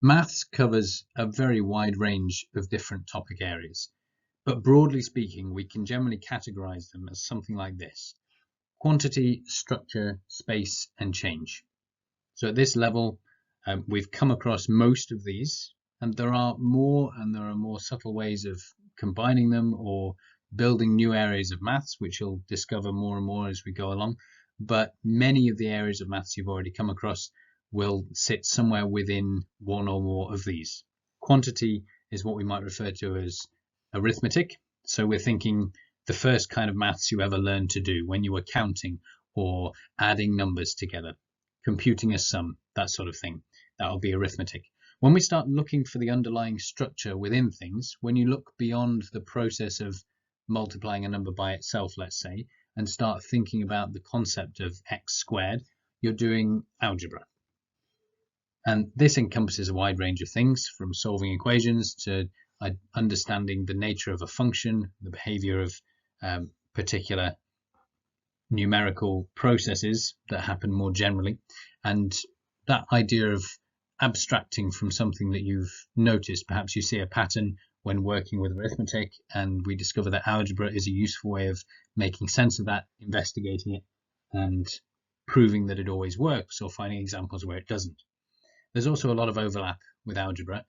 Maths covers a very wide range of different topic areas, but broadly speaking, we can generally categorize them as something like this: quantity, structure, space, and change. So at this level, we've come across most of these, and there are more subtle ways of combining them or building new areas of maths, which you'll discover more and more as we go along. But many of the areas of maths you've already come across will sit somewhere within one or more of these. Quantity is what we might refer to as arithmetic. So we're thinking the first kind of maths you ever learned to do when you were counting or adding numbers together, computing a sum, that sort of thing. That'll be arithmetic. When we start looking for the underlying structure within things, when you look beyond the process of multiplying a number by itself, let's say, and start thinking about the concept of x squared, you're doing algebra. And this encompasses a wide range of things, from solving equations to understanding the nature of a function, the behavior of particular numerical processes that happen more generally. And that idea of abstracting from something that you've noticed, perhaps you see a pattern when working with arithmetic, and we discover that algebra is a useful way of making sense of that, investigating it, and proving that it always works, or finding examples where it doesn't. There's also a lot of overlap with algebra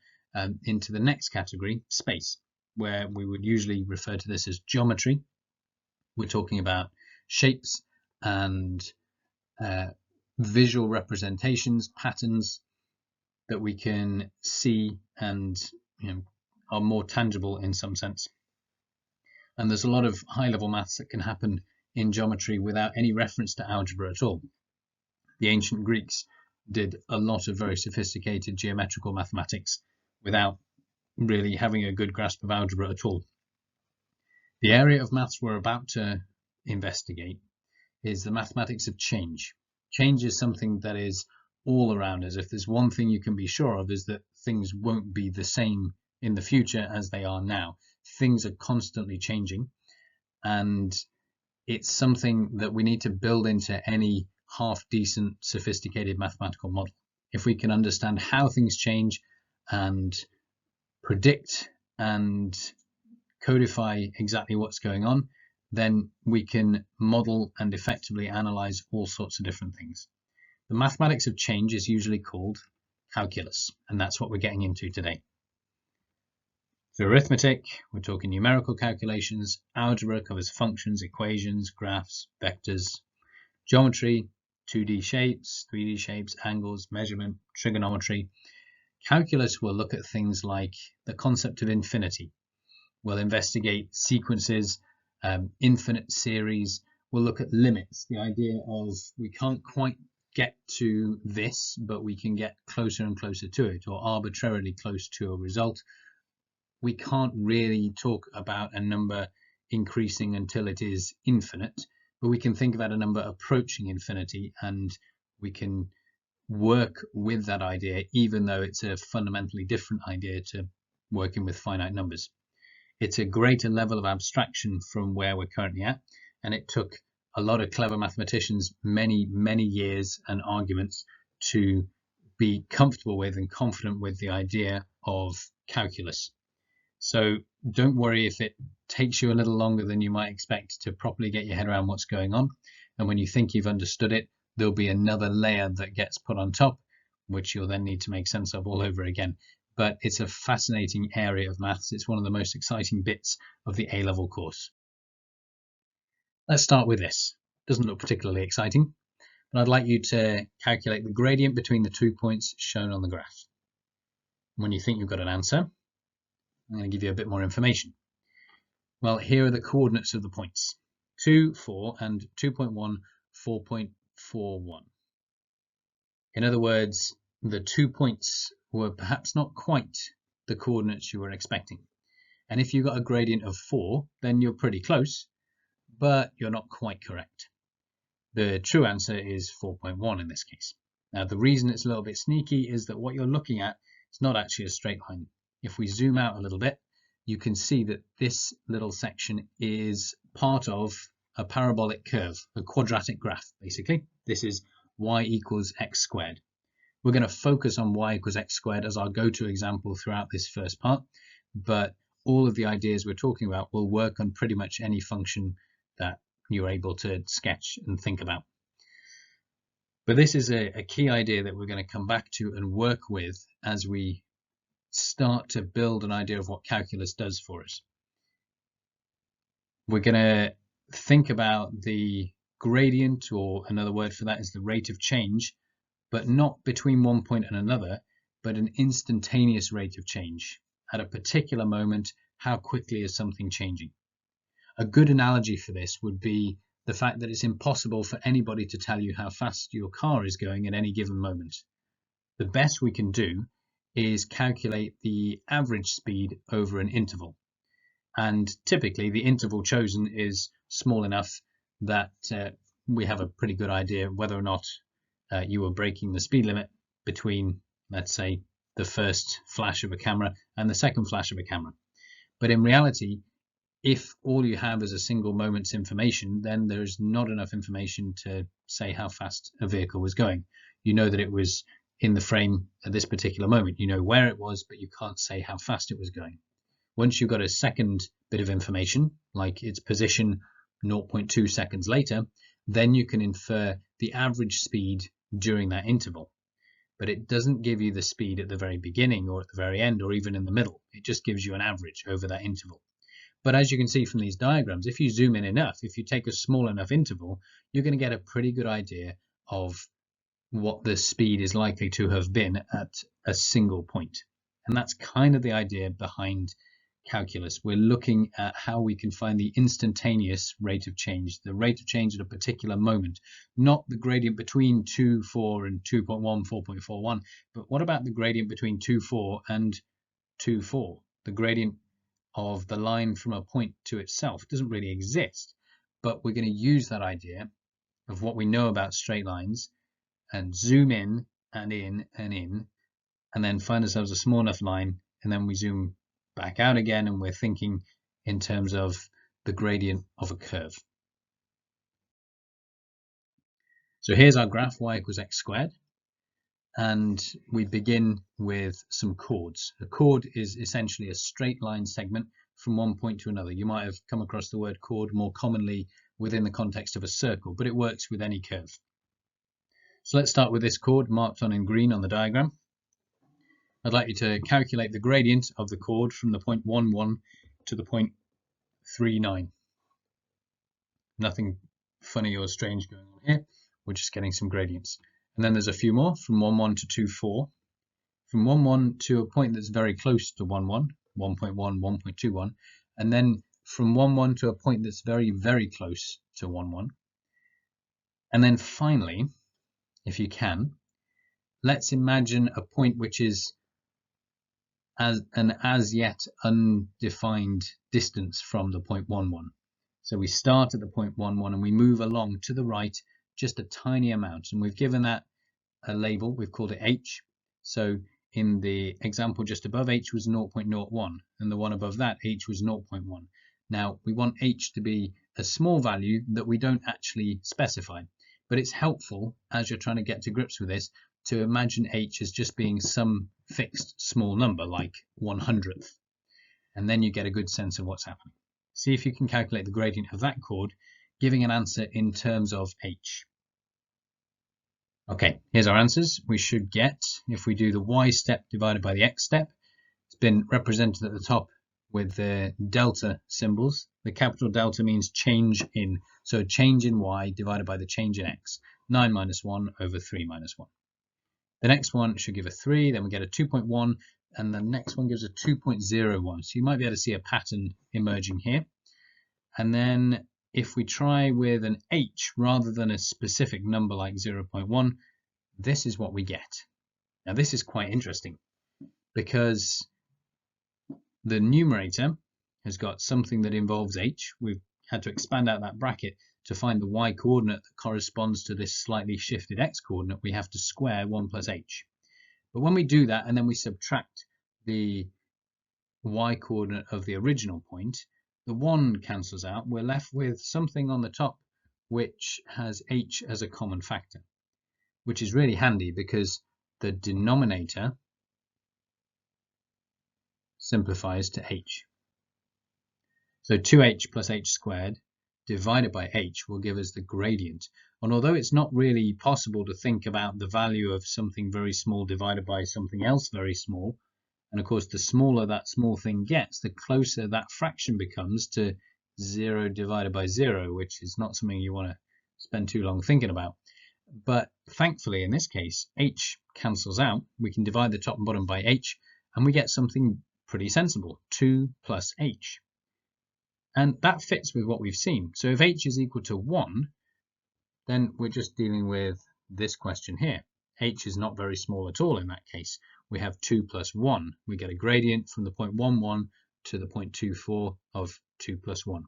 into the next category, space, where we would usually refer to this as geometry. We're talking about shapes and visual representations, patterns that we can see and are more tangible in some sense. And there's a lot of high-level maths that can happen in geometry without any reference to algebra at all. The ancient Greeks did a lot of very sophisticated geometrical mathematics without really having a good grasp of algebra at all. The area of maths we're about to investigate is the mathematics of change. Change is something that is all around us. If there's one thing you can be sure of, is that things won't be the same in the future as they are now. Things are constantly changing, and it's something that we need to build into any half-decent, sophisticated mathematical model. If we can understand how things change and predict and codify exactly what's going on, then we can model and effectively analyze all sorts of different things. The mathematics of change is usually called calculus, and that's what we're getting into today. So arithmetic, we're talking numerical calculations. Algebra covers functions, equations, graphs, vectors. Geometry, 2D shapes, 3D shapes, angles, measurement, trigonometry. Calculus will look at things like the concept of infinity. We'll investigate sequences, infinite series. We'll look at limits, the idea of we can't quite get to this, but we can get closer and closer to it, or arbitrarily close to a result. We can't really talk about a number increasing until it is infinite, but we can think about a number approaching infinity, and we can work with that idea, even though it's a fundamentally different idea to working with finite numbers. It's a greater level of abstraction from where we're currently at, and it took a lot of clever mathematicians many, many years and arguments to be comfortable with and confident with the idea of calculus. So don't worry if it takes you a little longer than you might expect to properly get your head around what's going on. And when you think you've understood it, there'll be another layer that gets put on top, which you'll then need to make sense of all over again. But it's a fascinating area of maths. It's one of the most exciting bits of the A-level course. Let's start with this. Doesn't look particularly exciting, but I'd like you to calculate the gradient between the 2 points shown on the graph. When you think you've got an answer, I'm going to give you a bit more information. Well, here are the coordinates of the points: 2, 4, and 2.1, 4.41. In other words, the 2 points were perhaps not quite the coordinates you were expecting. And if you got a gradient of 4, then you're pretty close, but you're not quite correct. The true answer is 4.1 in this case. Now, the reason it's a little bit sneaky is that what you're looking at is not actually a straight line. If we zoom out a little bit, you can see that this little section is part of a parabolic curve, a quadratic graph, basically. This is y equals x squared. We're going to focus on y equals x squared as our go-to example throughout this first part, but all of the ideas we're talking about will work on pretty much any function that you're able to sketch and think about. But this is a key idea that we're going to come back to and work with as we start to build an idea of what calculus does for us. We're going to think about the gradient, or another word for that is the rate of change, but not between one point and another, but an instantaneous rate of change. At a particular moment, how quickly is something changing? A good analogy for this would be the fact that it's impossible for anybody to tell you how fast your car is going at any given moment. The best we can do is calculate the average speed over an interval. And typically the interval chosen is small enough that we have a pretty good idea whether or not you were breaking the speed limit between, let's say, the first flash of a camera and the second flash of a camera. But in reality, if all you have is a single moment's information, then there's not enough information to say how fast a vehicle was going. You know that it was in the frame at this particular moment. You know where it was, but you can't say how fast it was going. Once you've got a second bit of information, like its position 0.2 seconds later, then you can infer the average speed during that interval. But it doesn't give you the speed at the very beginning or at the very end or even in the middle. It just gives you an average over that interval. But as you can see from these diagrams, if you zoom in enough, if you take a small enough interval, you're going to get a pretty good idea of what the speed is likely to have been at a single point. And that's kind of the idea behind calculus. We're looking at how we can find the instantaneous rate of change, the rate of change at a particular moment, not the gradient between 2,4 and 2.1, 4.41, but what about the gradient between 2,4 and 2,4? The gradient of the line from a point to itself doesn't really exist, but we're going to use that idea of what we know about straight lines and zoom in and in and in, and then find ourselves a small enough line, and then we zoom back out again, and we're thinking in terms of the gradient of a curve. So here's our graph, y equals x squared, and we begin with some chords. A chord is essentially a straight line segment from one point to another. You might have come across the word chord more commonly within the context of a circle, but it works with any curve. So let's start with this chord marked on in green on the diagram. I'd like you to calculate the gradient of the chord from the point 1,1 to the point 3,9. Nothing funny or strange going on here. We're just getting some gradients. And then there's a few more from 1,1 to 2,4. From 1,1 to a point that's very close to 1,1, 1.1, 1.21. And then from 1,1 to a point that's very, very close to 1,1. And then finally, if you can, let's imagine a point which is as yet undefined distance from the point 1,1. So we start at the point 1,1 and we move along to the right just a tiny amount, and we've given that a label. We've called it h. So in the example just above, h was 0.01, and the one above that, h was 0.1. Now we want h to be a small value that we don't actually specify, but it's helpful as you're trying to get to grips with this to imagine h as just being some fixed small number like 1/100th, and then you get a good sense of what's happening. See if you can calculate the gradient of that chord, giving an answer in terms of h. Okay, here's our answers. We should get, if we do the y step divided by the x step, it's been represented at the top with the delta symbols. The capital delta means change in, so change in y divided by the change in x, 9 minus 1 over 3 minus 1. The next one should give a 3, then we get a 2.1, and the next one gives a 2.01. So you might be able to see a pattern emerging here. And then if we try with an h rather than a specific number like 0.1, this is what we get. Now this is quite interesting because the numerator has got something that involves h. We've had to expand out that bracket to find the y coordinate that corresponds to this slightly shifted x coordinate. We have to square 1 plus h. But when we do that and then we subtract the y coordinate of the original point, the 1 cancels out. We're left with something on the top which has h as a common factor, which is really handy because the denominator simplifies to h. So 2h plus h squared divided by h will give us the gradient. And although it's not really possible to think about the value of something very small divided by something else very small, and of course the smaller that small thing gets, the closer that fraction becomes to 0 divided by 0, which is not something you want to spend too long thinking about. But thankfully in this case, h cancels out. We can divide the top and bottom by h, and we get something pretty sensible, 2 plus h. And that fits with what we've seen. So if h is equal to 1, then we're just dealing with this question here. H is not very small at all in that case. We have 2 plus 1. We get a gradient from the point 11 to the point 24 of 2 plus 1.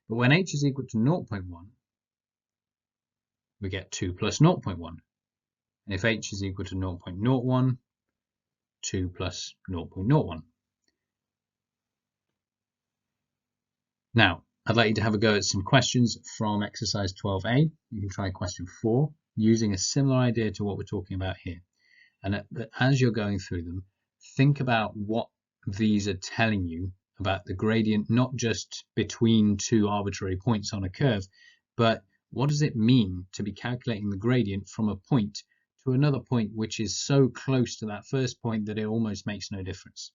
But when h is equal to 0.1, we get 2 plus 0.1. And if h is equal to 0.01, 2 plus 0.01. Now, I'd like you to have a go at some questions from exercise 12A. You can try question 4 using a similar idea to what we're talking about here. And as you're going through them, think about what these are telling you about the gradient, not just between two arbitrary points on a curve, but what does it mean to be calculating the gradient from a point to another point which is so close to that first point that it almost makes no difference.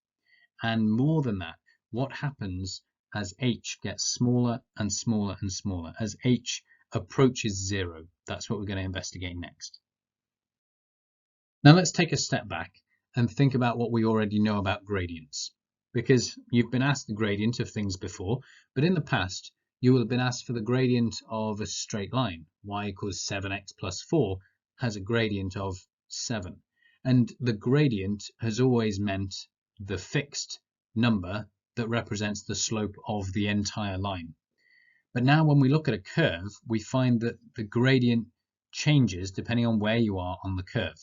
And more than that, what happens as h gets smaller and smaller and smaller, as h approaches 0? That's what we're going to investigate next. Now let's take a step back and think about what we already know about gradients, because you've been asked the gradient of things before, but in the past you will have been asked for the gradient of a straight line. Y equals 7x plus 4 has a gradient of 7, and the gradient has always meant the fixed number that represents the slope of the entire line. But now when we look at a curve, we find that the gradient changes depending on where you are on the curve.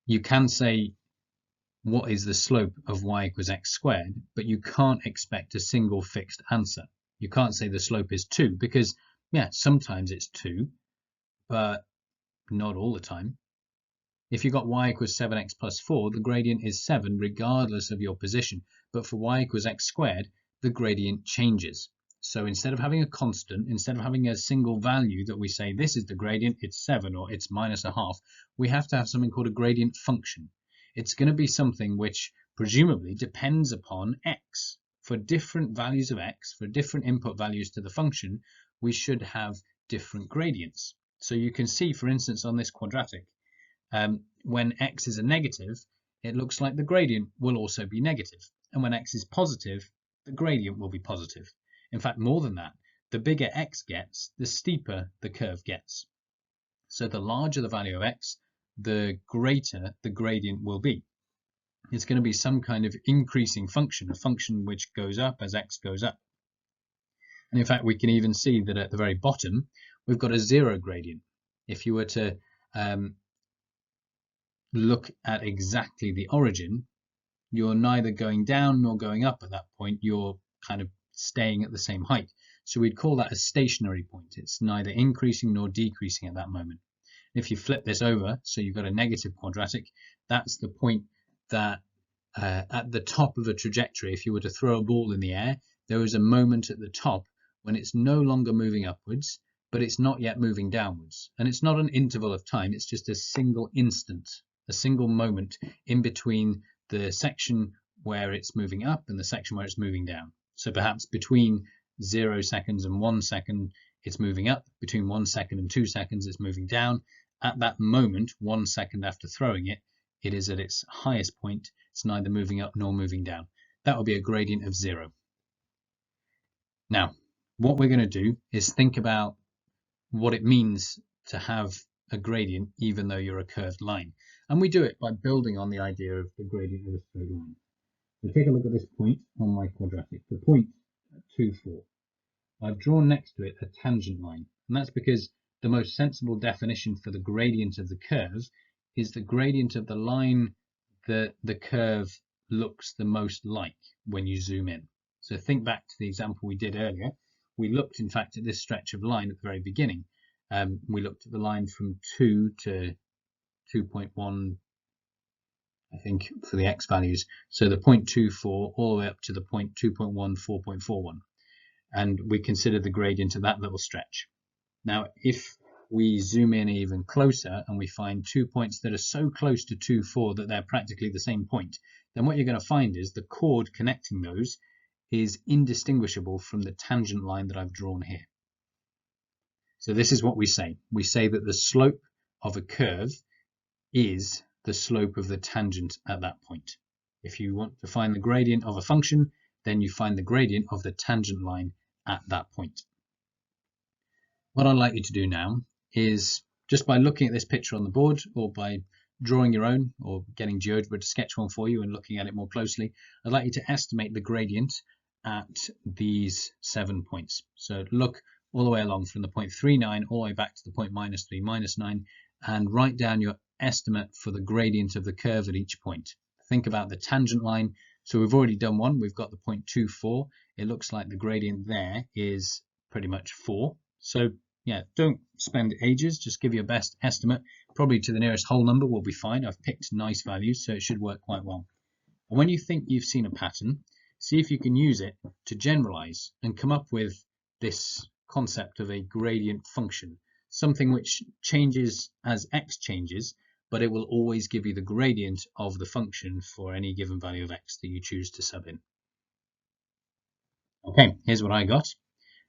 You can say what is the slope of y equals x squared, but you can't expect a single fixed answer. You can't say the slope is 2 because, yeah, sometimes it's 2, but not all the time. If you've got y equals 7x plus 4, the gradient is 7 regardless of your position. But for y equals x squared, the gradient changes. So instead of having a constant, instead of having a single value that we say this is the gradient, it's 7 or it's minus a half, we have to have something called a gradient function. It's going to be something which presumably depends upon x. For different values of x, for different input values to the function, we should have different gradients. So you can see, for instance, on this quadratic, when x is a negative, it looks like the gradient will also be negative. And when x is positive, the gradient will be positive. In fact, more than that, the bigger x gets, the steeper the curve gets. So the larger the value of x, the greater the gradient will be. It's going to be some kind of increasing function, a function which goes up as x goes up. And in fact, we can even see that at the very bottom, we've got a 0 gradient. If you were to look at exactly the origin, you're neither going down nor going up at that point. You're kind of staying at the same height. So we'd call that a stationary point. It's neither increasing nor decreasing at that moment. If you flip this over, so you've got a negative quadratic, that's the point that at the top of a trajectory, if you were to throw a ball in the air, there is a moment at the top when it's no longer moving upwards, but it's not yet moving downwards. And it's not an interval of time, it's just a single instant, a single moment in between the section where it's moving up and the section where it's moving down. So perhaps between 0 seconds and 1 second, it's moving up. Between 1 second and 2 seconds, it's moving down. At that moment, 1 second after throwing it, it is at its highest point. It's neither moving up nor moving down. That will be a gradient of 0. Now, what we're going to do is think about what it means to have a gradient even though you're a curved line. And we do it by building on the idea of the gradient of a straight line. So take a look at this point on my quadratic, the point 2, 4. I've drawn next to it a tangent line, and that's because the most sensible definition for the gradient of the curve is the gradient of the line that the curve looks the most like when you zoom in. So think back to the example we did earlier. We looked, in fact, at this stretch of line at the very beginning. We looked at the line from 2 to 2.1, I think, for the x values. So the 0.24 all the way up to the 2.1, 4.41. And we consider the gradient of that little stretch. Now, if we zoom in even closer and we find 2 points that are so close to 2,4 that they're practically the same point, then what you're going to find is the chord connecting those is indistinguishable from the tangent line that I've drawn here. So this is what we say. We say that the slope of a curve is the slope of the tangent at that point. If you want to find the gradient of a function, then you find the gradient of the tangent line at that point. What I'd like you to do now is, just by looking at this picture on the board, or by drawing your own, or getting GeoGebra to sketch one for you and looking at it more closely, I'd like you to estimate the gradient at these 7 points. So look all the way along from the point 39 all the way back to the point -3, -9, and write down your estimate for the gradient of the curve at each point. Think about the tangent line. So we've already done one. We've got the 0.24. It looks like the gradient there is pretty much 4. So yeah, don't spend ages, just give your best estimate. Probably to the nearest whole number will be fine. I've picked nice values, so it should work quite well. And when you think you've seen a pattern, see if you can use it to generalize and come up with this concept of a gradient function, something which changes as x changes, but it will always give you the gradient of the function for any given value of x that you choose to sub in. Okay, here's what I got.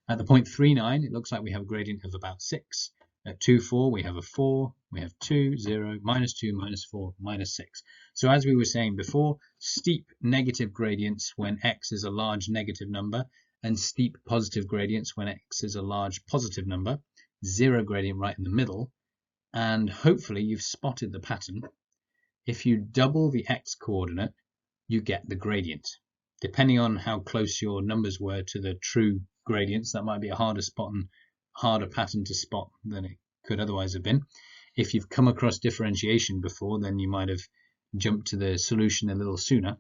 At the point 39, it looks like we have a gradient of about 6. At 2,4, we have a 4, we have 2, 0, -2, -4, -6. So as we were saying before, steep negative gradients when x is a large negative number, and steep positive gradients when x is a large positive number, 0 gradient right in the middle, and hopefully you've spotted the pattern. If you double the x coordinate, you get the gradient. Depending on how close your numbers were to the true gradients, that might be a harder pattern to spot than it could otherwise have been. If you've come across differentiation before, then you might have jumped to the solution a little sooner.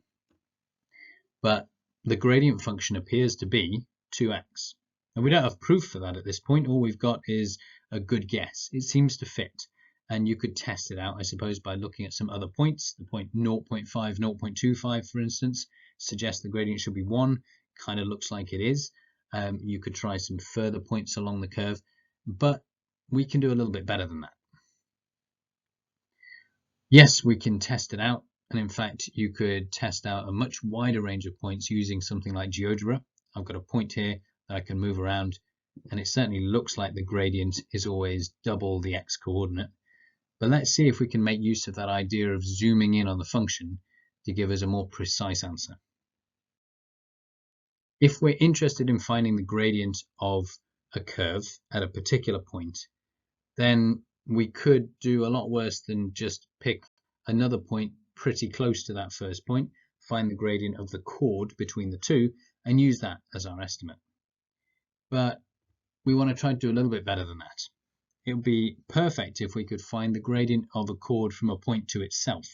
But the gradient function appears to be 2x. And we don't have proof for that at this point. All we've got is a good guess. It seems to fit. And you could test it out, I suppose, by looking at some other points. The point 0.5, 0.25, for instance, suggests the gradient should be 1. Kind of looks like it is. You could try some further points along the curve, but we can do a little bit better than that. Yes, we can test it out. And in fact, you could test out a much wider range of points using something like GeoGebra. I've got a point here that I can move around, and it certainly looks like the gradient is always double the x coordinate. But let's see if we can make use of that idea of zooming in on the function to give us a more precise answer. If we're interested in finding the gradient of a curve at a particular point, then we could do a lot worse than just pick another point pretty close to that first point, find the gradient of the chord between the two, and use that as our estimate. But we want to try to do a little bit better than that. It would be perfect if we could find the gradient of a chord from a point to itself.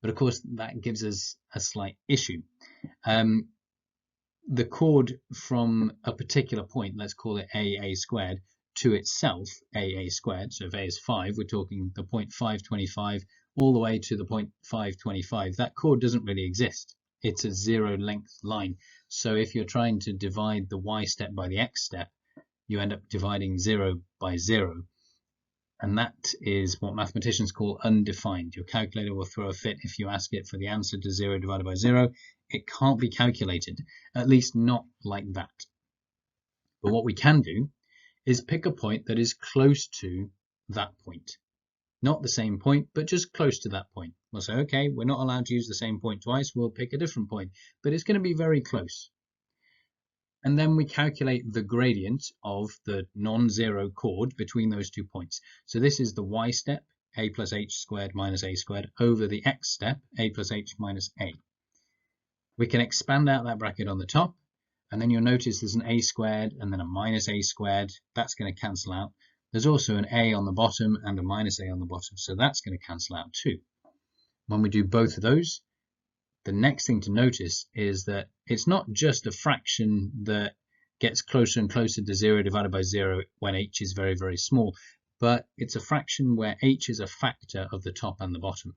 But of course, that gives us a slight issue. The chord from a particular point, let's call it a squared, to itself, a squared, so if a is 5, we're talking the point 525 all the way to the point 525. That chord doesn't really exist. It's a 0 length line. So if you're trying to divide the y step by the x step, you end up dividing 0 by 0. And that is what mathematicians call undefined. Your calculator will throw a fit if you ask it for the answer to 0 divided by 0. It can't be calculated, at least not like that. But what we can do is pick a point that is close to that point. Not the same point, but just close to that point. We'll say, okay, we're not allowed to use the same point twice. We'll pick a different point, but it's going to be very close. And then we calculate the gradient of the non-zero chord between those 2 points. So this is the y step, a plus h squared minus a squared, over the x step, a plus h minus a. We can expand out that bracket on the top, and then you'll notice there's an a squared and then a minus a squared. That's going to cancel out. There's also an a on the bottom and a minus a on the bottom, so that's going to cancel out too. When we do both of those, the next thing to notice is that it's not just a fraction that gets closer and closer to 0 divided by 0 when h is very, very small. but it's a fraction where h is a factor of the top and the bottom.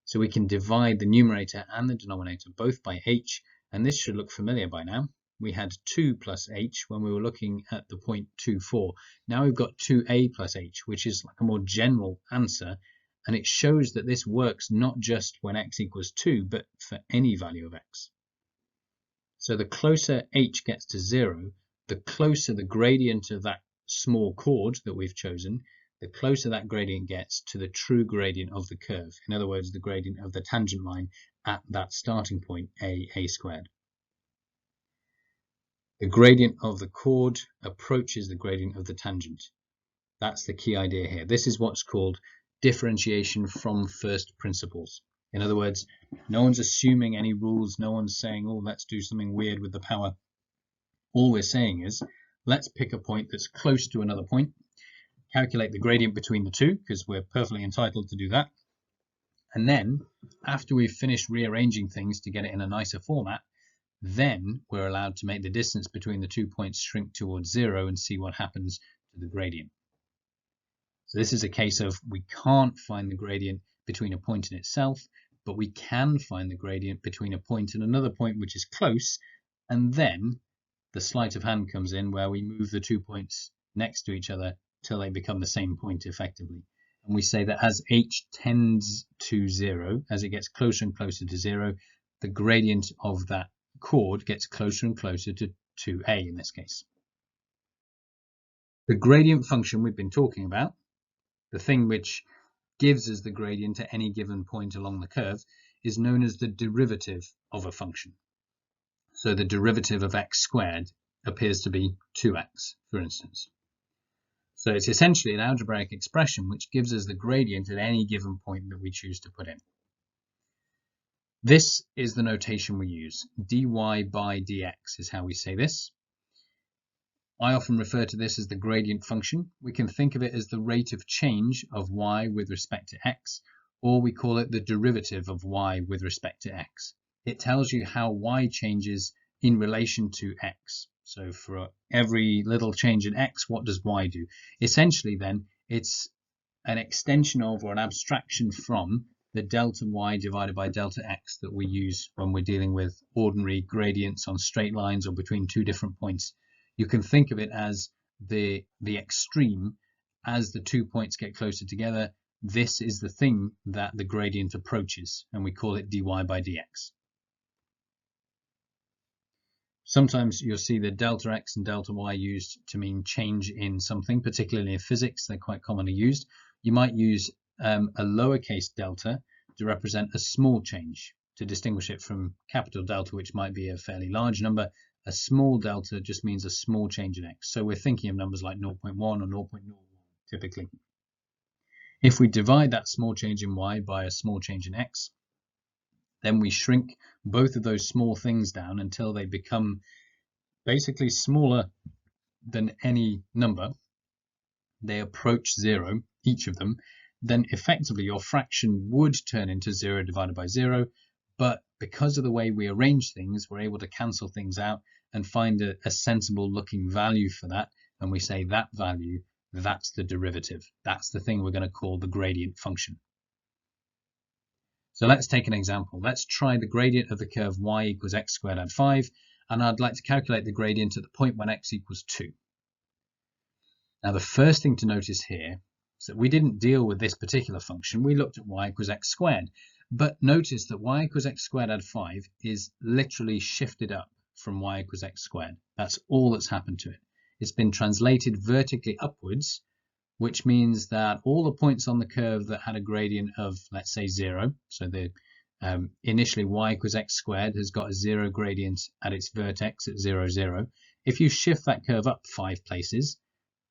So we can divide the numerator and the denominator both by h, and this should look familiar by now. We had 2 plus h when we were looking at the point 2,4. Now we've got 2a plus h, which is like a more general answer, and it shows that this works not just when x equals 2, but for any value of x. So the closer h gets to 0, the closer the gradient of that small chord that we've chosen, the closer that gradient gets to the true gradient of the curve. In other words, the gradient of the tangent line at that starting point, a squared. The gradient of the chord approaches the gradient of the tangent. That's the key idea here. This is what's called differentiation from first principles. In other words, no one's assuming any rules, no one's saying, oh, let's do something weird with the power. All we're saying is, let's pick a point that's close to another point, calculate the gradient between the two, because we're perfectly entitled to do that. And then, after we've finished rearranging things to get it in a nicer format, then we're allowed to make the distance between the 2 points shrink towards 0 and see what happens to the gradient. So this is a case of we can't find the gradient between a point and itself, but we can find the gradient between a point and another point which is close, and then the sleight of hand comes in where we move the 2 points next to each other till they become the same point effectively. And we say that as h tends to 0, as it gets closer and closer to 0, the gradient of that chord gets closer and closer to 2a in this case. The gradient function we've been talking about, the thing which gives us the gradient at any given point along the curve, is known as the derivative of a function. So the derivative of x squared appears to be 2x, for instance. So it's essentially an algebraic expression which gives us the gradient at any given point that we choose to put in. This is the notation we use. dy by dx is how we say this. I often refer to this as the gradient function. We can think of it as the rate of change of y with respect to x, or we call it the derivative of y with respect to x. It tells you how y changes in relation to x. So for every little change in x, what does y do? Essentially then, it's an extension of or an abstraction from the delta y divided by delta x that we use when we're dealing with ordinary gradients on straight lines or between two different points. You can think of it as the extreme. As the 2 points get closer together, this is the thing that the gradient approaches, and we call it dy by dx. Sometimes you'll see the delta x and delta y used to mean change in something, particularly in physics. They're quite commonly used. You might use a lowercase delta to represent a small change, to distinguish it from capital delta, which might be a fairly large number. A small delta just means a small change in x. So we're thinking of numbers like 0.1 or 0.01 typically. If we divide that small change in y by a small change in x, then we shrink both of those small things down until they become basically smaller than any number. They approach 0, each of them. Then effectively your fraction would turn into 0 divided by 0, but because of the way we arrange things, we're able to cancel things out and find a sensible looking value for that, and we say that value, that's the derivative. That's the thing we're going to call the gradient function. So let's take an example. Let's try the gradient of the curve y equals x squared add 5, and I'd like to calculate the gradient at the point when x equals 2. Now the first thing to notice here is that we didn't deal with this particular function. We looked at y equals x squared, but notice that y equals x squared add 5 is literally shifted up from y equals x squared. That's all that's happened to it. It's been translated vertically upwards, which means that all the points on the curve that had a gradient of, let's say, 0, so the initially y equals x squared has got a 0 gradient at its vertex at 0, 0. If you shift that curve up 5 places,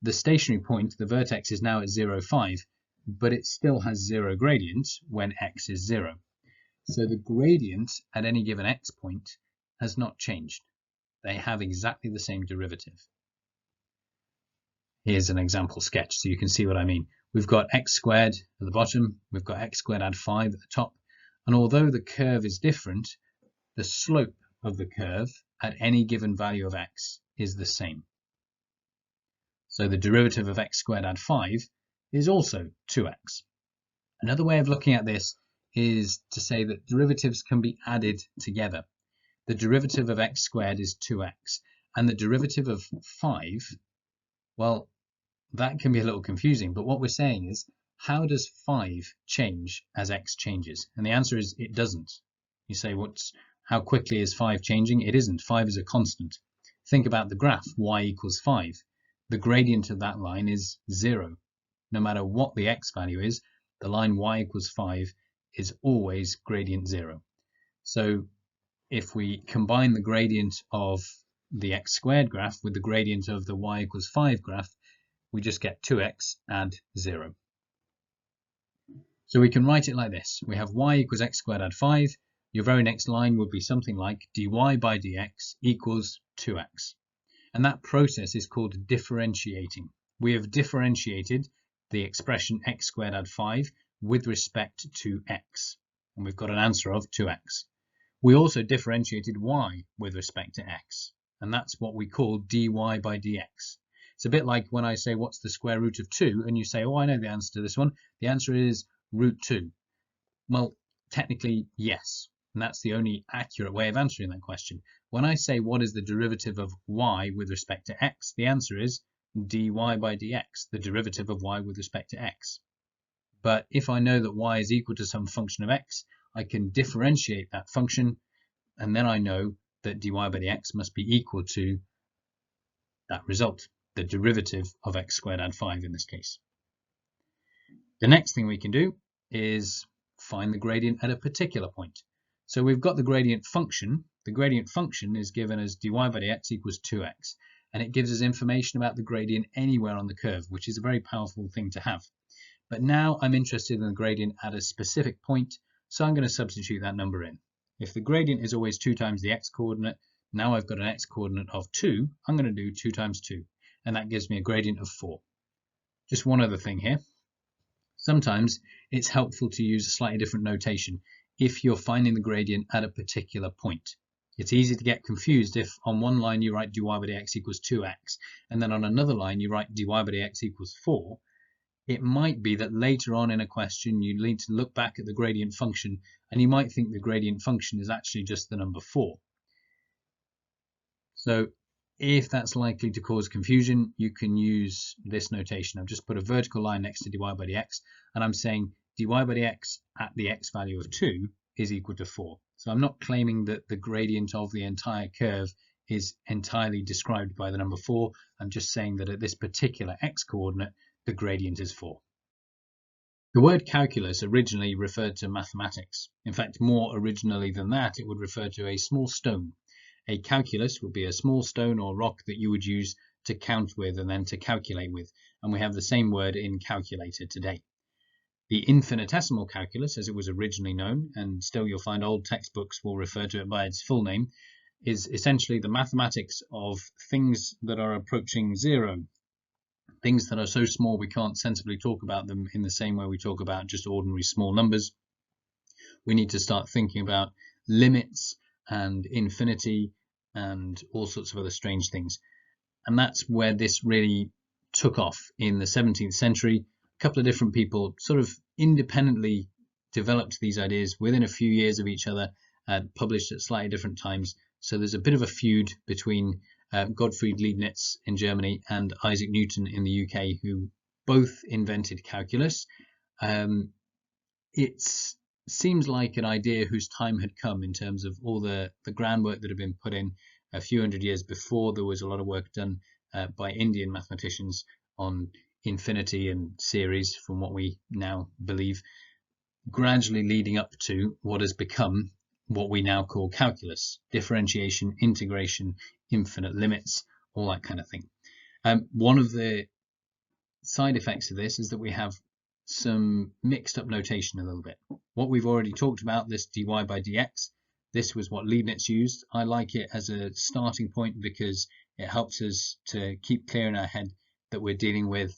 the stationary point, the vertex, is now at 0, 5, but it still has 0 gradient when x is 0. So the gradient at any given x point has not changed. They have exactly the same derivative. Here's an example sketch so you can see what I mean. We've got x squared at the bottom, we've got x squared add 5 at the top, and although the curve is different, the slope of the curve at any given value of x is the same. So the derivative of x squared add 5 is also 2x. Another way of looking at this is to say that derivatives can be added together. The derivative of x squared is 2x, and the derivative of 5, well, that can be a little confusing, but what we're saying is, how does 5 change as x changes? And the answer is it doesn't. You say, how quickly is 5 changing? It isn't. 5 is a constant. Think about the graph, y equals 5. The gradient of that line is 0. No matter what the x value is, the line y equals 5 is always gradient 0. So if we combine the gradient of the x squared graph with the gradient of the y equals 5 graph, we just get 2x add 0. So we can write it like this. We have y equals x squared add 5. Your very next line would be something like dy by dx equals 2x. And that process is called differentiating. We have differentiated the expression x squared add 5 with respect to x. And we've got an answer of 2x. We also differentiated y with respect to x. And that's what we call dy by dx. It's a bit like when I say, what's the square root of 2? And you say, oh, I know the answer to this one. The answer is root 2. Well, technically, yes. And that's the only accurate way of answering that question. When I say, what is the derivative of y with respect to x? The answer is dy by dx, the derivative of y with respect to x. But if I know that y is equal to some function of x, I can differentiate that function, and then I know that dy by dx must be equal to that result, the derivative of x squared add 5 in this case. The next thing we can do is find the gradient at a particular point. So we've got the gradient function. The gradient function is given as dy by dx equals 2x, and it gives us information about the gradient anywhere on the curve, which is a very powerful thing to have. But now I'm interested in the gradient at a specific point, so I'm going to substitute that number in. If the gradient is always 2 times the x-coordinate, now I've got an x-coordinate of 2, I'm going to do 2 times 2, and that gives me a gradient of 4. Just one other thing here. Sometimes it's helpful to use a slightly different notation if you're finding the gradient at a particular point. It's easy to get confused if on one line you write dy by dx equals 2x, and then on another line you write dy by dx equals 4. It might be that later on in a question you need to look back at the gradient function, and you might think the gradient function is actually just the number 4. So if that's likely to cause confusion, you can use this notation. I've just put a vertical line next to dy by dx, and I'm saying dy by dx at the x value of 2 is equal to 4. So I'm not claiming that the gradient of the entire curve is entirely described by the number 4. I'm just saying that at this particular x-coordinate, the gradient is 4. The word calculus originally referred to mathematics. In fact, more originally than that, it would refer to a small stone. A calculus would be a small stone or rock that you would use to count with and then to calculate with, and we have the same word in calculator today. The infinitesimal calculus, as it was originally known, and still you'll find old textbooks will refer to it by its full name, is essentially the mathematics of things that are approaching 0. Things that are so small we can't sensibly talk about them in the same way we talk about just ordinary small numbers. We need to start thinking about limits and infinity and all sorts of other strange things. And that's where this really took off in the 17th century. A couple of different people sort of independently developed these ideas within a few years of each other, published at slightly different times. So there's a bit of a feud between Gottfried Leibniz in Germany and Isaac Newton in the UK, who both invented calculus. It seems like an idea whose time had come in terms of all the groundwork that had been put in a few hundred years before. There was a lot of work done by Indian mathematicians on infinity and series, from what we now believe, gradually leading up to what has become what we now call calculus: differentiation, integration, infinite limits, all that kind of thing. One of the side effects of this is that we have some mixed up notation a little bit. What we've already talked about, this dy by dx, this was what Leibniz used. I like it as a starting point because it helps us to keep clear in our head that we're dealing with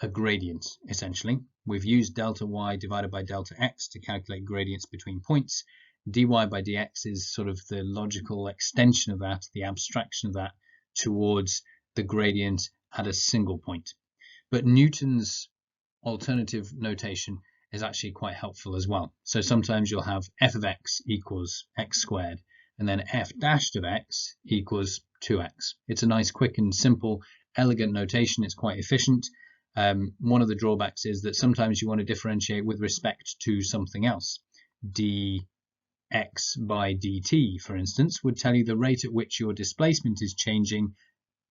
a gradient, essentially. We've used delta y divided by delta x to calculate gradients between points. Dy by dx is sort of the logical extension of that, the abstraction of that, towards the gradient at a single point. But Newton's alternative notation is actually quite helpful as well. So sometimes you'll have f of x equals x squared, and then f dashed of x equals 2x. It's a nice, quick and simple, elegant notation. It's quite efficient. One of the drawbacks is that sometimes you want to differentiate with respect to something else. dx by dt, for instance, would tell you the rate at which your displacement is changing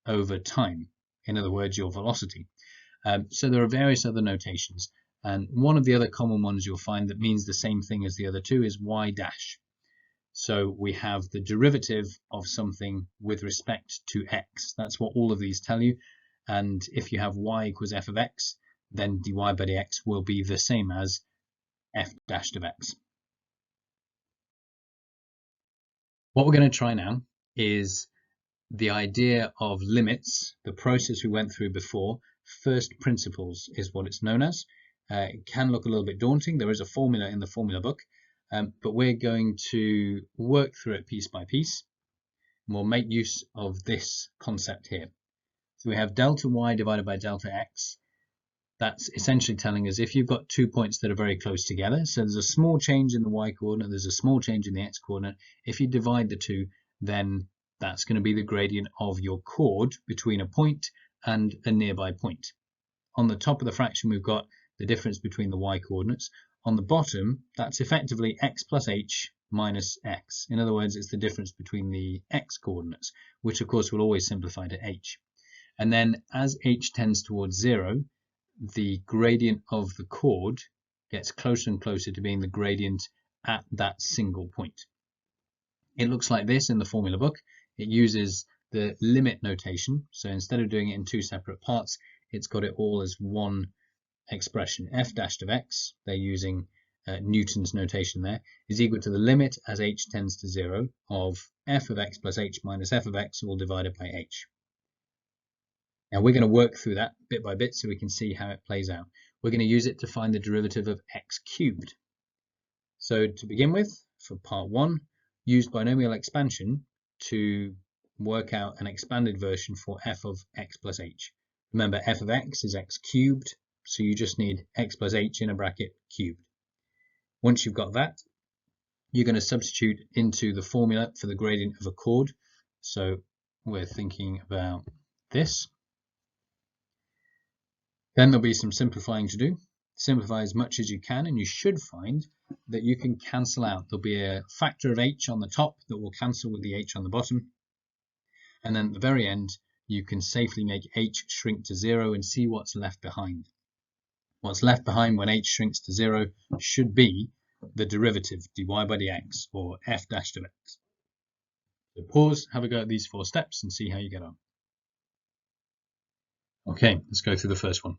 over time. In other words, your velocity. So there are various other notations, and one of the other common ones you'll find that means the same thing as the other two is y dash. So we have the derivative of something with respect to x. That's what all of these tell you. And if you have y equals f of x, then dy by dx will be the same as f dashed of x. What we're going to try now is the idea of limits, the process we went through before. First principles is what it's known as. It can look a little bit daunting. There is a formula in the formula book, but we're going to work through it piece by piece. And we'll make use of this concept here. So we have delta y divided by delta x. That's essentially telling us if you've got 2 points that are very close together, so there's a small change in the y coordinate, there's a small change in the x coordinate. If you divide the two, then that's going to be the gradient of your chord between a point and a nearby point. On the top of the fraction, we've got the difference between the y coordinates. On the bottom, that's effectively x plus h minus x. In other words, it's the difference between the x coordinates, which of course will always simplify to h. And then as h tends towards 0, the gradient of the chord gets closer and closer to being the gradient at that single point. It looks like this in the formula book. It uses the limit notation. So instead of doing it in two separate parts, it's got it all as one expression. F dashed of x, they're using Newton's notation there, is equal to the limit as h tends to 0 of f of x plus h minus f of x all divided by h. Now we're going to work through that bit by bit so we can see how it plays out. We're going to use it to find the derivative of x cubed. So to begin with, for part 1, use binomial expansion to work out an expanded version for f of x plus h. Remember, f of x is x cubed, so you just need x plus h in a bracket cubed. Once you've got that, you're going to substitute into the formula for the gradient of a chord. So we're thinking about this. Then there'll be some simplifying to do. Simplify as much as you can, and you should find that you can cancel out. There'll be a factor of h on the top that will cancel with the h on the bottom. And then at the very end, you can safely make h shrink to 0 and see what's left behind. What's left behind when h shrinks to 0 should be the derivative, dy by dx, or f dashed of x. So pause, have a go at these 4 steps and see how you get on. Okay, let's go through the first one.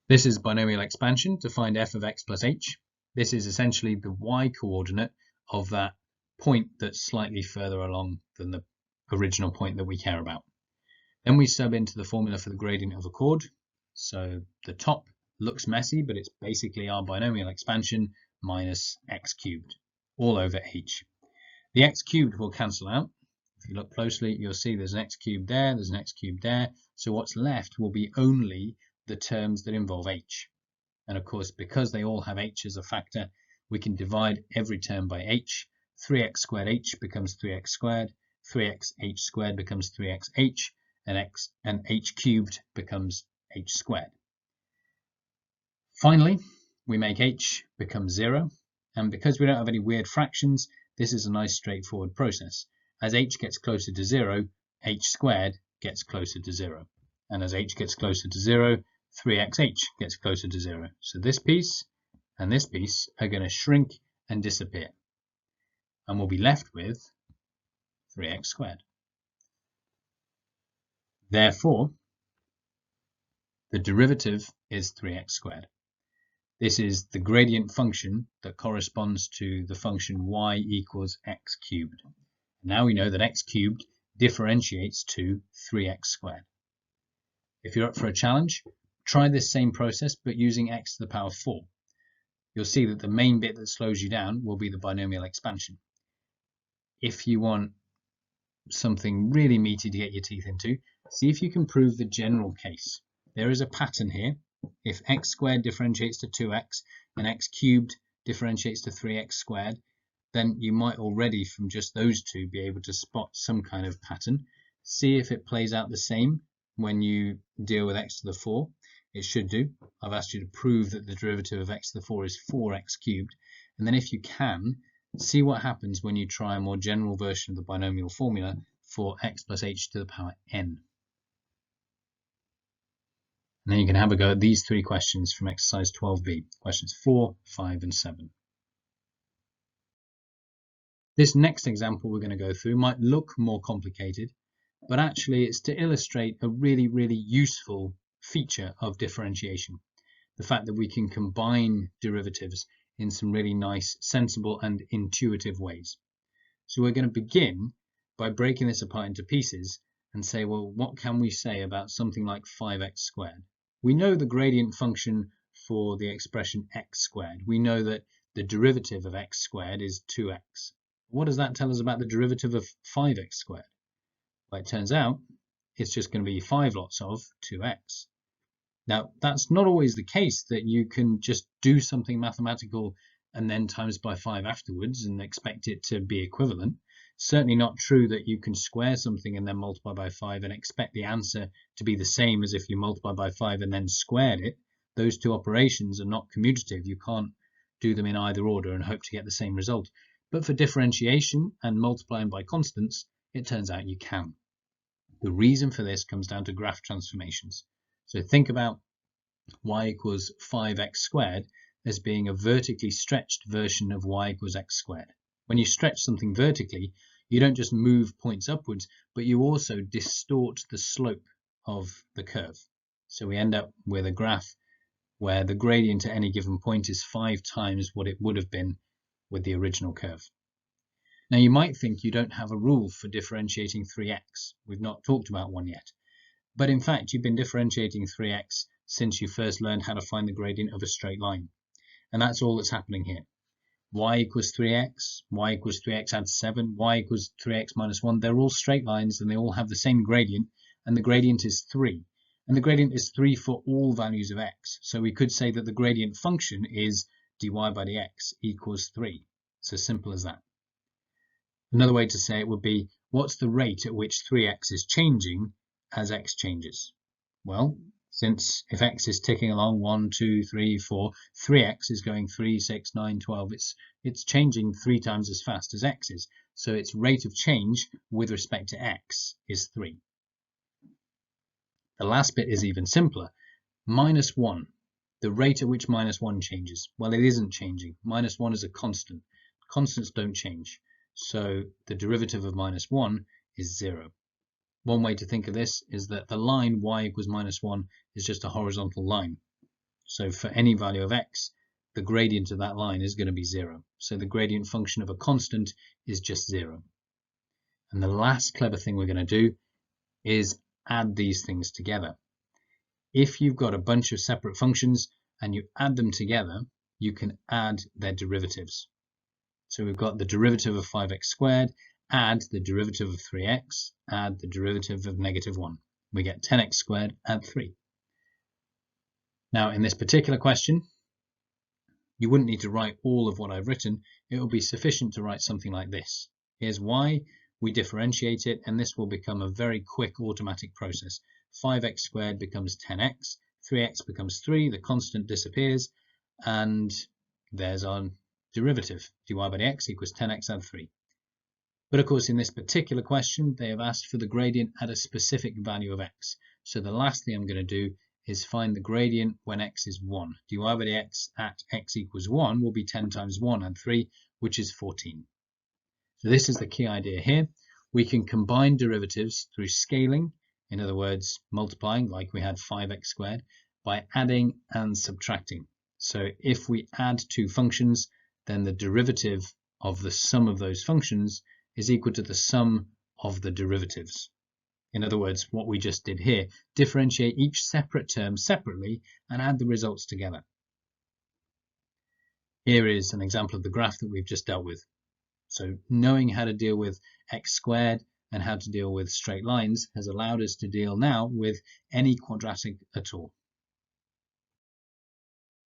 This is binomial expansion to find f of x plus h. This is essentially the y coordinate of that point that's slightly further along than the original point that we care about. Then we sub into the formula for the gradient of a chord. So the top looks messy, but it's basically our binomial expansion minus x cubed all over h. The x cubed will cancel out. If you look closely, you'll see there's an x cubed there, there's an x cubed there. So what's left will be only the terms that involve h. And of course, because they all have h as a factor, we can divide every term by h. 3x squared h becomes 3x squared, 3x h squared becomes 3x h, and h cubed becomes h squared. Finally, we make h become 0, and because we don't have any weird fractions, this is a nice straightforward process. As h gets closer to 0, h squared gets closer to 0. And as h gets closer to 0, 3xh gets closer to 0. So this piece and this piece are going to shrink and disappear. And we'll be left with 3x squared. Therefore, the derivative is 3x squared. This is the gradient function that corresponds to the function y equals x cubed. Now we know that x cubed differentiates to 3x squared. If you're up for a challenge, try this same process but using x to the power 4. You'll see that the main bit that slows you down will be the binomial expansion. If you want something really meaty to get your teeth into, See if you can prove the general case. There is a pattern here. If x squared differentiates to 2x and x cubed differentiates to 3x squared, then you might already from just those two be able to spot some kind of pattern. See if it plays out the same when you deal with x to the 4. It should do. I've asked you to prove that the derivative of x to the 4 is 4x cubed. And then if you can, see what happens when you try a more general version of the binomial formula for x plus h to the power n. And then you can have a go at these three questions from exercise 12b, questions 4, 5 and 7. This next example we're going to go through might look more complicated, but actually it's to illustrate a really useful feature of differentiation. The fact that we can combine derivatives in some really nice, sensible and intuitive ways. So we're going to begin by breaking this apart into pieces and say, well, what can we say about something like 5x squared? We know the gradient function for the expression x squared. We know that the derivative of x squared is 2x. What does that tell us about the derivative of 5x squared? Well, it turns out it's just going to be 5 lots of 2x. Now, that's not always the case that you can just do something mathematical and then times by 5 afterwards and expect it to be equivalent. Certainly not true that you can square something and then multiply by 5 and expect the answer to be the same as if you multiply by 5 and then squared it. Those two operations are not commutative. You can't do them in either order and hope to get the same result. But for differentiation and multiplying by constants, it turns out you can. The reason for this comes down to graph transformations. So think about y equals 5x squared as being a vertically stretched version of y equals x squared. When you stretch something vertically, you don't just move points upwards, but you also distort the slope of the curve. So we end up with a graph where the gradient at any given point is 5 times what it would have been with the original curve. Now you might think you don't have a rule for differentiating 3x. We've not talked about one yet. But in fact, you've been differentiating 3x since you first learned how to find the gradient of a straight line. And that's all that's happening here. Y equals 3x, y equals 3x adds 7, y equals 3x minus 1. They're all straight lines and they all have the same gradient, and the gradient is 3. And the gradient is 3 for all values of x. So we could say that the gradient function is dy by dx equals 3. It's as simple as that. Another way to say it would be, what's the rate at which 3x is changing as x changes? Well, since if x is ticking along 1, 2, 3, 4, 3x is going 3, 6, 9, 12. It's changing 3 times as fast as x is. So its rate of change with respect to x is 3. The last bit is even simpler. Minus 1. The rate at which minus 1 changes. Well, it isn't changing. Minus 1 is a constant. Constants don't change. So the derivative of minus 1 is 0. One way to think of this is that the line y equals minus 1 is just a horizontal line. So for any value of x, the gradient of that line is going to be 0. So the gradient function of a constant is just 0. And the last clever thing we're going to do is add these things together. If you've got a bunch of separate functions and you add them together, you can add their derivatives. So we've got the derivative of 5x squared, add the derivative of 3x, add the derivative of negative 1. We get 10x squared, add 3. Now in this particular question, you wouldn't need to write all of what I've written. It will be sufficient to write something like this. Here's y, we differentiate it, and this will become a very quick automatic process. 5x squared becomes 10x, 3x becomes 3, the constant disappears, and there's our derivative. dy by dx equals 10x add 3. But of course, in this particular question, they have asked for the gradient at a specific value of x. So the last thing I'm going to do is find the gradient when x is 1. dy by dx at x equals 1 will be 10 times 1 and 3, which is 14. So this is the key idea here. We can combine derivatives through scaling, in other words, multiplying, like we had 5x squared, by adding and subtracting. So if we add two functions, then the derivative of the sum of those functions is equal to the sum of the derivatives. In other words, what we just did here, differentiate each separate term separately and add the results together. Here is an example of the graph that we've just dealt with. So knowing how to deal with x squared and how to deal with straight lines has allowed us to deal now with any quadratic at all.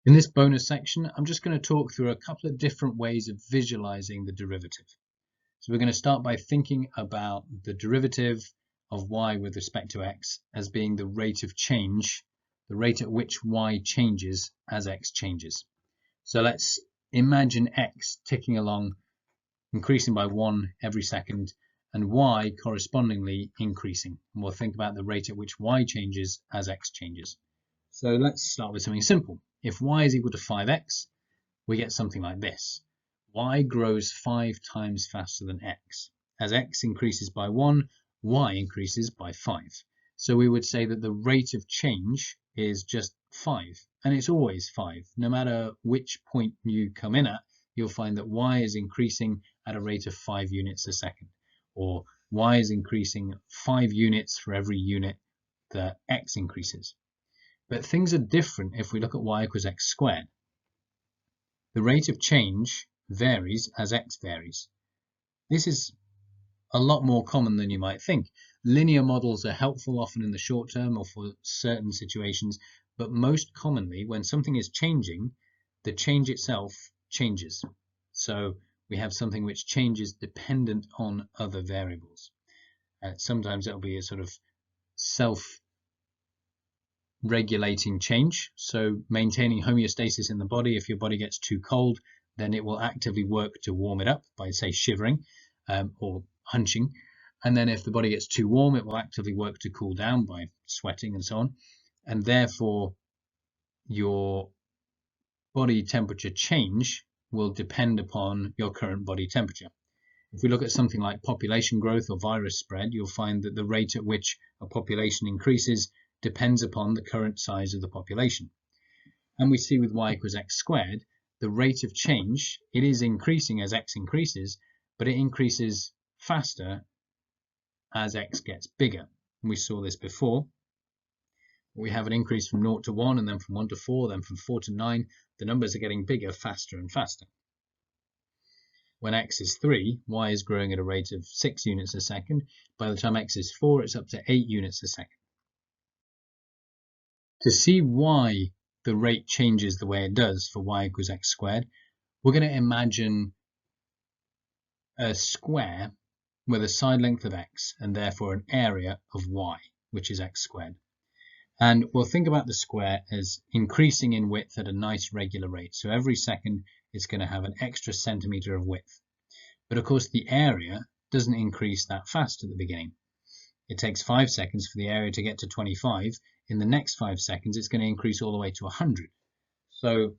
In this bonus section, I'm just going to talk through a couple of different ways of visualizing the derivative. So we're going to start by thinking about the derivative of y with respect to x as being the rate of change, the rate at which y changes as x changes. So let's imagine x ticking along, increasing by 1 every second, and y correspondingly increasing. And we'll think about the rate at which y changes as x changes. So let's start with something simple. If y is equal to 5x, we get something like this. Y grows 5 times faster than x. As x increases by 1, y increases by 5. So we would say that the rate of change is just 5, and it's always 5. No matter which point you come in at, you'll find that y is increasing at a rate of 5 units a second, or y is increasing 5 units for every unit that x increases. But things are different if we look at y equals x squared. The rate of change varies as x varies. This is a lot more common than you might think. Linear models are helpful often in the short term or for certain situations, but most commonly when something is changing, the change itself changes. So we have something which changes dependent on other variables. Sometimes it'll be a sort of self-regulating change, so maintaining homeostasis in the body. If your body gets too cold, then it will actively work to warm it up by, say, shivering or hunching. And then if the body gets too warm, it will actively work to cool down by sweating and so on. And therefore, your body temperature change will depend upon your current body temperature. If we look at something like population growth or virus spread, you'll find that the rate at which a population increases depends upon the current size of the population. And we see with y equals x squared, the rate of change, it is increasing as x increases, but it increases faster as x gets bigger. And we saw this before. We have an increase from 0 to 1, and then from 1 to 4, then from 4 to 9. The numbers are getting bigger faster and faster. When x is 3, y is growing at a rate of 6 units a second. By the time x is 4, it's up to 8 units a second. To see why the rate changes the way it does for y equals x squared, we're going to imagine a square with a side length of x and therefore an area of y, which is x squared. And we'll think about the square as increasing in width at a nice regular rate. So every second it's going to have an extra centimetre of width. But of course the area doesn't increase that fast at the beginning. It takes 5 seconds for the area to get to 25. In the next 5 seconds it's going to increase all the way to 100. So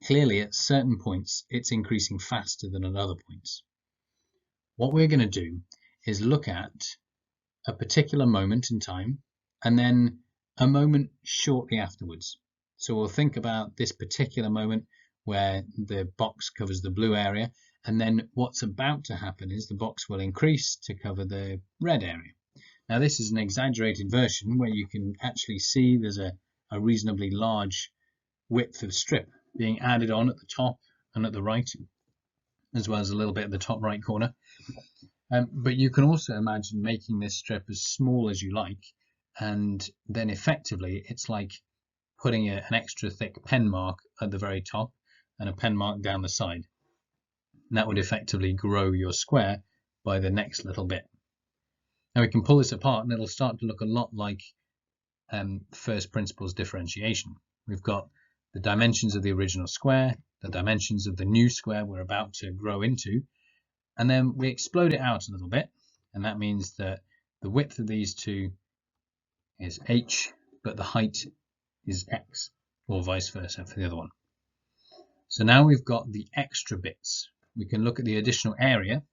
clearly at certain points it's increasing faster than at other points. What we're going to do is look at a particular moment in time and then a moment shortly afterwards. So we'll think about this particular moment where the box covers the blue area, and then what's about to happen is the box will increase to cover the red area. Now this is an exaggerated version where you can actually see there's a reasonably large width of strip being added on at the top and at the right, as well as a little bit at the top right corner. But you can also imagine making this strip as small as you like, and then effectively it's like putting an extra thick pen mark at the very top and a pen mark down the side. And that would effectively grow your square by the next little bit. Now we can pull this apart and it'll start to look a lot like first principles differentiation. We've got the dimensions of the original square, the dimensions of the new square we're about to grow into, and then we explode it out a little bit, and that means that the width of these two is h, but the height is x, or vice versa for the other one. So now we've got the extra bits. We can look at the additional area.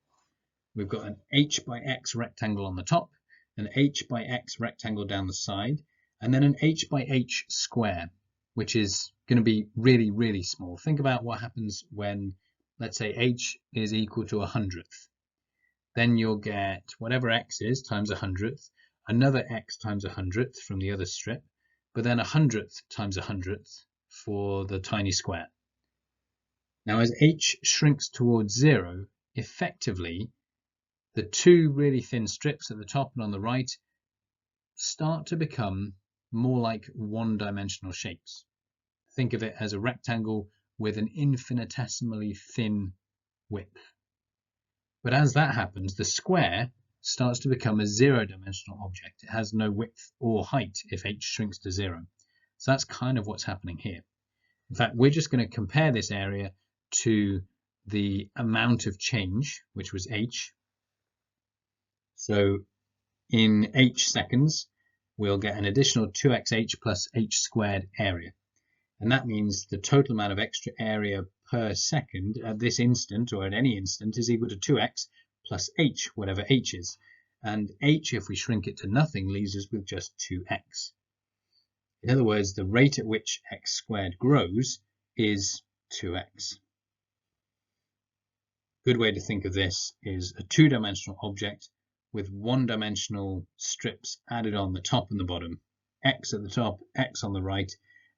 We've got an h by x rectangle on the top, an h by x rectangle down the side, and then an h by h square, which is going to be really, really small. Think about what happens when, let's say, h is equal to 100th. Then you'll get whatever x is times 100th, another x times 100th from the other strip, but then 100th times 100th for the tiny square. Now as h shrinks towards 0, effectively the two really thin strips at the top and on the right start to become more like one-dimensional shapes. Think of it as a rectangle with an infinitesimally thin width. But as that happens, the square starts to become a zero-dimensional object. It has no width or height if h shrinks to 0. So that's kind of what's happening here. In fact, we're just going to compare this area to the amount of change, which was h. So in h seconds, we'll get an additional 2xh plus h squared area. And that means the total amount of extra area per second at this instant, or at any instant, is equal to 2x plus h, whatever h is. And h, if we shrink it to nothing, leaves us with just 2x. In other words, the rate at which x squared grows is 2x. Good way to think of this is a two-dimensional object with one-dimensional strips added on the top and the bottom, x at the top, x on the right,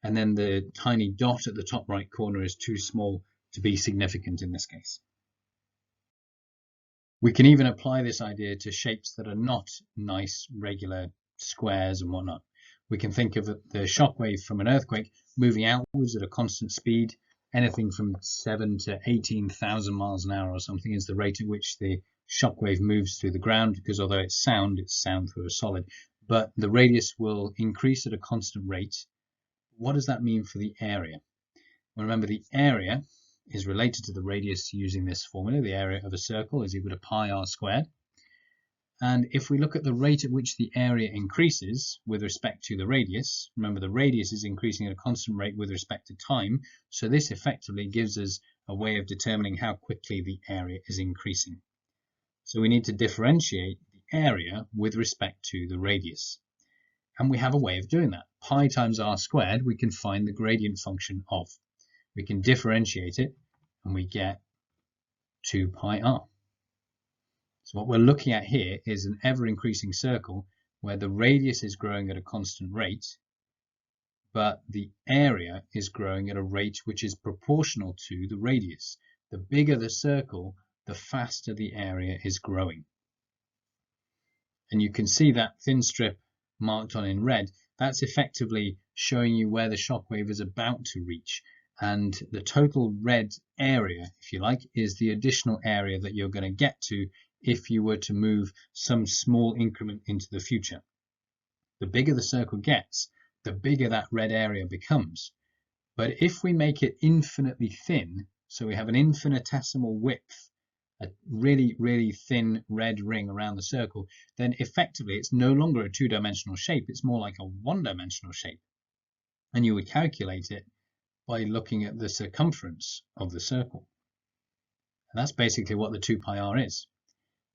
and then the tiny dot at the top right corner is too small to be significant in this case. We can even apply this idea to shapes that are not nice, regular squares and whatnot. We can think of the shock wave from an earthquake moving outwards at a constant speed. Anything from 7 to 18,000 miles an hour or something is the rate at which the shock wave moves through the ground, because although it's sound through a solid. But the radius will increase at a constant rate. What does that mean for the area? Well, remember, the area is related to the radius using this formula. The area of a circle is equal to pi r squared. And if we look at the rate at which the area increases with respect to the radius, remember the radius is increasing at a constant rate with respect to time, so this effectively gives us a way of determining how quickly the area is increasing. So we need to differentiate the area with respect to the radius. And we have a way of doing that. Pi times r squared we can find the gradient function of. We can differentiate it and we get 2 pi r. So what we're looking at here is an ever-increasing circle where the radius is growing at a constant rate, but the area is growing at a rate which is proportional to the radius. The bigger the circle, the faster the area is growing. And you can see that thin strip marked on in red. That's effectively showing you where the shock wave is about to reach. And the total red area, if you like, is the additional area that you're going to get to if you were to move some small increment into the future. The bigger the circle gets, the bigger that red area becomes. But if we make it infinitely thin, so we have an infinitesimal width, a really, really thin red ring around the circle, then effectively it's no longer a two-dimensional shape, it's more like a one-dimensional shape. And you would calculate it by looking at the circumference of the circle. And that's basically what the 2 pi r is.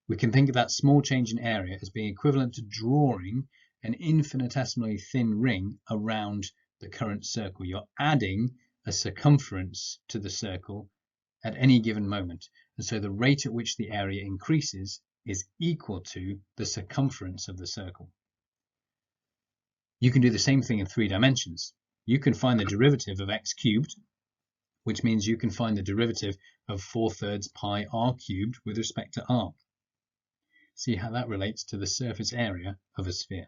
We can think of that small change in area as being equivalent to drawing an infinitesimally thin ring around the current circle. You're adding a circumference to the circle at any given moment. And so the rate at which the area increases is equal to the circumference of the circle. You can do the same thing in 3 dimensions. You can find the derivative of x cubed, which means you can find the derivative of 4/3 pi r cubed with respect to r. See how that relates to the surface area of a sphere.